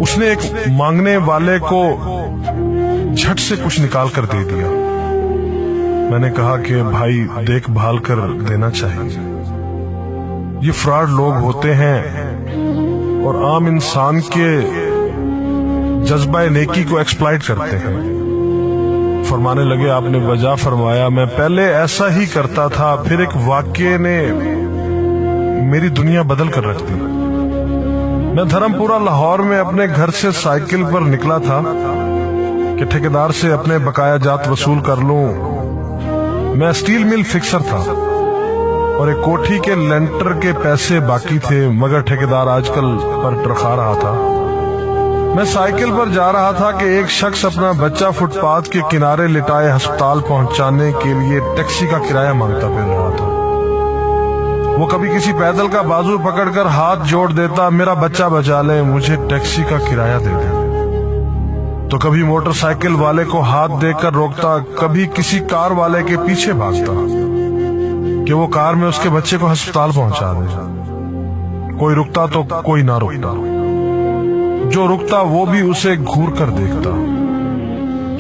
उसने एक मांगने वाले को झट से कुछ निकाल कर दे दिया। मैंने कहा कि भाई देखभाल कर देना चाहिए, ये फ्रॉड लोग होते हैं और आम इंसान के जज्बा नेकी को एक्सप्लॉइट करते हैं। फरमाने लगे आपने वजह फरमाया, मैं पहले ऐसा ही करता था, फिर एक वाक़ये ने मेरी दुनिया बदल कर रख दी। मैं धर्मपुरा लाहौर में अपने घर से साइकिल पर निकला था कि ठेकेदार से अपने बकाया जात वसूल कर लूं। मैं स्टील मिल फिक्सर था और एक कोठी के लेंटर के पैसे बाकी थे, मगर ठेकेदार आजकल पर टरखा रहा था। मैं साइकिल पर जा रहा था कि एक शख्स अपना बच्चा फुटपाथ के किनारे लिटाए अस्पताल पहुंचाने के लिए टैक्सी का किराया मांगता फिर रहा था। वो कभी किसी पैदल का बाजू पकड़कर हाथ जोड़ देता, मेरा बच्चा बचा ले, मुझे टैक्सी का किराया दे दे। तो कभी मोटरसाइकिल वाले को हाथ देकर रोकता, कभी किसी कार वाले के पीछे भागता कि वो कार में उसके बच्चे को अस्पताल पहुंचा दे। कोई रुकता तो कोई ना रुकता, जो रुकता वो भी उसे घूर कर देखता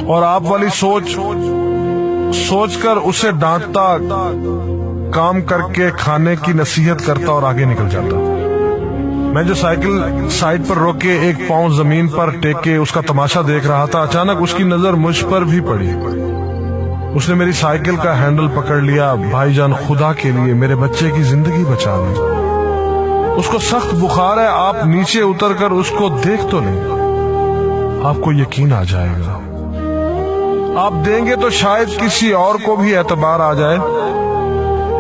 और आप वाली सोच कर उसे डांटता, काम करके खाने की नसीहत करता और आगे निकल जाता। मैं जो साइकिल साइड पर रोक के एक पांव जमीन पर टेके उसका तमाशा देख रहा था, अचानक उसकी नजर मुझ पर भी पड़ी। उसने मेरी साइकिल का हैंडल पकड़ लिया, भाईजान खुदा के लिए मेरे बच्चे की जिंदगी बचा ली, उसको सख्त बुखार है, आप नीचे उतर कर उसको देख तो लें, आपको यकीन आ जाएगा। आप देंगे तो शायद किसी और को भी एतबार आ जाए,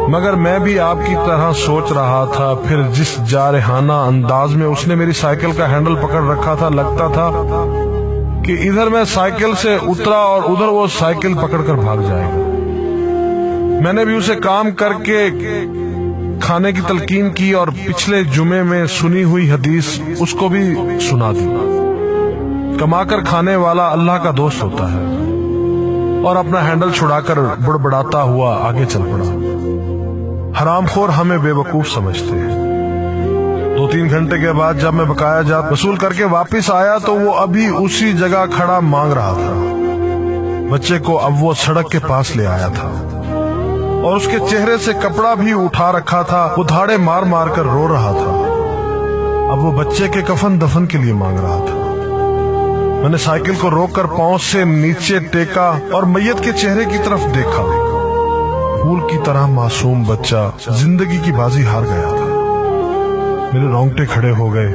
मगर मैं भी आपकी तरह सोच रहा था। फिर जिस जारहाना अंदाज में उसने मेरी साइकिल का हैंडल पकड़ रखा था, लगता था कि इधर मैं साइकिल से उतरा और उधर वो साइकिल पकड़कर भाग जाएगा। मैंने भी उसे काम करके खाने की तलकीन की और पिछले जुमे में सुनी हुई हदीस उसको भी सुना दी। कमाकर खाने वाला अल्लाह का दोस्त होता है, और अपना हैंडल छुड़ाकर बुड़बड़ाता हुआ आगे चल पड़ा। हरामखोर हमें बेवकूफ समझते हैं। 2-3 घंटे के बाद जब मैं बकाया जात वसूल करके वापस आया तो वो अभी उसी जगह खड़ा मांग रहा था। बच्चे को अब वो सड़क के पास ले आया था और उसके चेहरे से कपड़ा भी उठा रखा था। वो धाड़े मार मार कर रो रहा था। अब वो बच्चे के कफन दफन के लिए मांग रहा था। मैंने साइकिल को रोककर पांव से नीचे टेका और मैयत के चेहरे की तरफ देखा। फूल की तरह मासूम बच्चा जिंदगी की बाजी हार गया था। मेरे रोंगटे खड़े हो गए।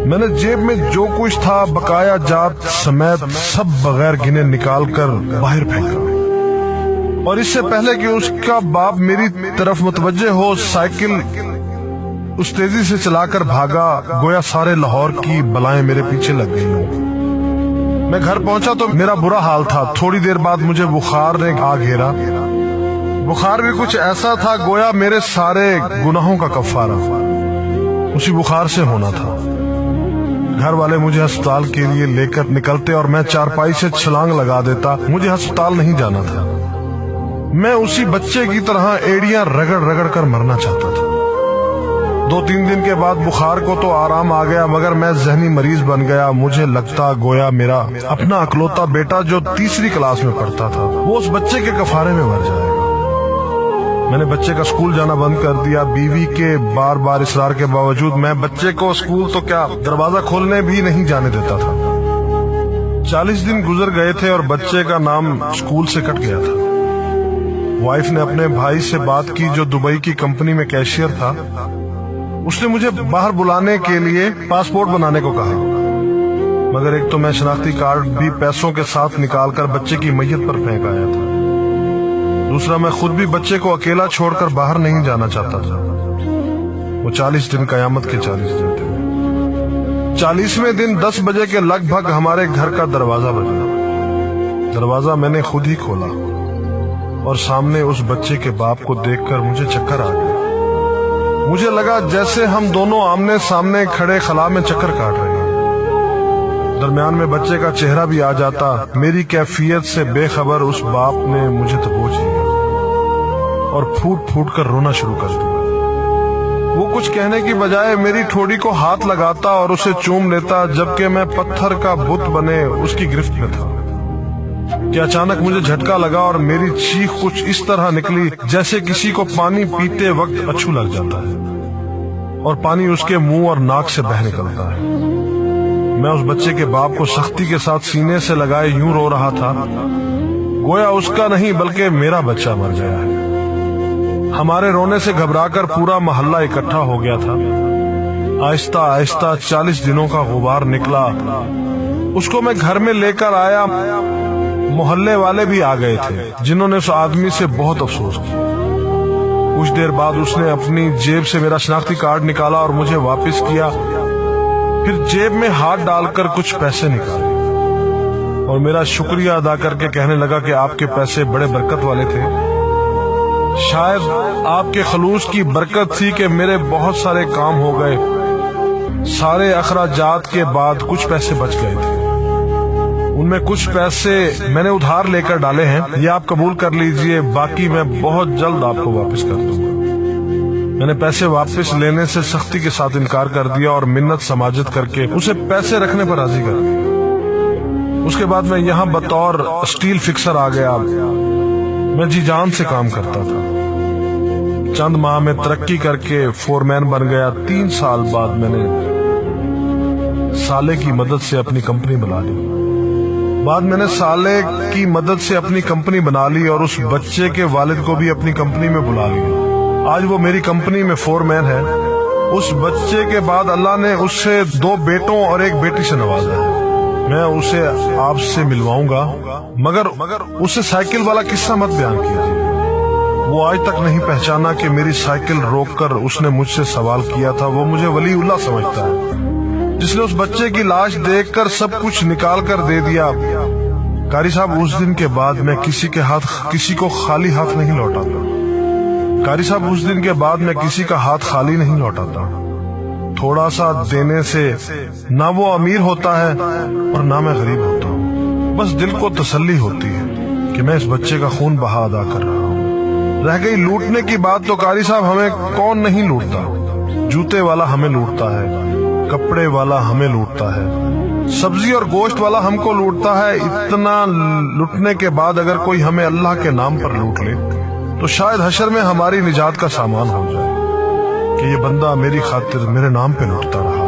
मैंने जेब में जो कुछ था बकाया जात समेत सब बगैर गिने निकाल कर बाहर फेंका, और इससे पहले कि उसका बाप मेरी तरफ मुतवज्जे हो, साइकिल उस तेजी से चलाकर भागा गोया सारे लाहौर की बलाएं मेरे पीछे लग गई हों। मैं घर पहुंचा तो मेरा बुरा हाल था। थोड़ी देर बाद मुझे बुखार ने आ घेरा। बुखार भी कुछ ऐसा था गोया मेरे सारे गुनाहों का कफारा उसी बुखार से होना था। घर वाले मुझे अस्पताल के लिए लेकर निकलते और मैं चारपाई से छलांग लगा देता। मुझे अस्पताल नहीं जाना था। मैं उसी बच्चे की तरह एड़ियां रगड़ रगड़ कर मरना चाहता था। 2-3 दिन के बाद बुखार को तो आराम आ गया, मगर मैं जहनी मरीज बन गया। मुझे लगता गोया मेरा अपना अकलौता बेटा जो 3री क्लास में पढ़ता था वो उस बच्चे के कफारे में मर जाएगा। मैंने बच्चे का स्कूल जाना बंद कर दिया। बीवी के बार बार इसरार के बावजूद मैं बच्चे को स्कूल तो क्या दरवाजा खोलने भी नहीं जाने देता था। 40 दिन गुजर गए थे और बच्चे का नाम स्कूल से कट गया था। वाइफ ने अपने भाई से बात की जो दुबई की कंपनी में कैशियर था। उसने मुझे बाहर बुलाने के लिए पासपोर्ट बनाने को कहा, मगर एक तो मैं शनाख्ती कार्ड भी पैसों के साथ निकालकर बच्चे की मैयत पर फेंक आया था। दूसरा, मैं खुद भी बच्चे को अकेला छोड़कर बाहर नहीं जाना चाहता था। वो 40 दिन कयामत के 40 दिन थे। 40वें दिन 10 बजे के लगभग हमारे घर का दरवाजा बजा। दरवाजा मैंने खुद ही खोला और सामने उस बच्चे के बाप को देखकर मुझे चक्कर आ गया। मुझे लगा जैसे हम दोनों आमने सामने खड़े खला में चक्कर काट रहे हैं। दरमियान में बच्चे का चेहरा भी आ जाता। मेरी कैफियत से बेखबर उस बाप ने मुझे दबोच लिया और फूट फूट कर रोना शुरू कर दिया। وہ کچھ کہنے کی بجائے میری ٹھوڑی کو ہاتھ لگاتا اور اسے چوم لیتا، جبکہ میں پتھر کا بت بنے اس کی گرفت میں تھا کہ اچانک مجھے جھٹکا لگا اور میری چیخ کچھ اس طرح نکلی جیسے کسی کو پانی پیتے وقت اچھو لگ جاتا ہے اور پانی اس کے منہ اور ناک سے بہہ نکلتا ہے۔ میں اس بچے کے باپ کو سختی کے ساتھ سینے سے لگائے یوں رو رہا تھا گویا اس کا نہیں بلکہ میرا بچہ مر گیا ہے۔ ہمارے رونے سے گھبرا کر پورا محلہ اکٹھا ہو گیا تھا۔ آہستہ آہستہ 40 دنوں کا غبار نکلا، اس کو میں گھر میں لے کر آیا۔ محلے والے بھی آ گئے تھے جنہوں نے اس آدمی سے بہت افسوس کیا۔ کچھ دیر بعد اس نے اپنی جیب سے میرا شناختی کارڈ نکالا اور مجھے واپس کیا، پھر جیب میں ہاتھ ڈال کر کچھ پیسے نکالے اور میرا شکریہ ادا کر کے کہنے لگا کہ آپ کے پیسے بڑے برکت والے تھے۔ شاید آپ کے خلوص کی برکت تھی کہ میرے بہت سارے کام ہو گئے۔ سارے اخراجات کے بعد کچھ پیسے بچ گئے تھے، ان میں کچھ پیسے میں نے ادھار لے کر ڈالے ہیں، یہ آپ قبول کر لیجئے، باقی میں بہت جلد آپ کو واپس کر دوں گا۔ میں نے پیسے واپس لینے سے سختی کے ساتھ انکار کر دیا اور منت سماجت کر کے اسے پیسے رکھنے پر راضی کر دیا۔ اس کے بعد میں یہاں بطور اسٹیل فکسر آ گیا۔ میں جی جان سے کام کرتا تھا۔ چند ماہ میں ترقی کر کے فور مین بن گیا۔ 3 سال بعد میں نے سالے کی مدد سے اپنی کمپنی بنا لی۔ اور اس بچے کے والد کو بھی اپنی کمپنی میں بلا لیا۔ آج وہ میری کمپنی میں فور مین ہے۔ اس بچے کے بعد اللہ نے اس سے 2 بیٹوں اور 1 بیٹی سے نوازا ہے۔ میں اسے آپ سے ملواؤں گا، مگر اسے سائیکل والا قصہ مت بیان کیجیے۔ وہ آج تک نہیں پہچانا کہ میری سائیکل روک کر اس نے مجھ سے سوال کیا تھا۔ وہ مجھے ولی اللہ سمجھتا ہے، جس نے اس بچے کی لاش دیکھ کر سب کچھ نکال کر دے دیا۔ قاری صاحب، اس دن کے بعد میں کسی کو خالی ہاتھ نہیں لوٹاتا۔ قاری صاحب، اس دن کے بعد میں کسی کا ہاتھ خالی نہیں لوٹاتا۔ تھوڑا سا دینے سے نہ وہ امیر ہوتا ہے اور نہ میں غریب ہوتا ہوں۔ بس دل کو تسلی ہوتی ہے کہ میں اس بچے کا خون بہا ادا کر رہا ہوں۔ رہ گئی لوٹنے کی بات تو قاری صاحب ہمیں کون نہیں لوٹتا۔ جوتے والا ہمیں لوٹتا ہے، کپڑے والا ہمیں لوٹتا ہے، سبزی اور گوشت والا ہم کو لوٹتا ہے۔ اتنا لوٹنے کے بعد اگر کوئی ہمیں اللہ کے نام پر لوٹ لے تو شاید حشر میں ہماری نجات کا سامان ہو جائے کہ یہ بندہ میری خاطر میرے نام پہ لوٹتا رہا ہے۔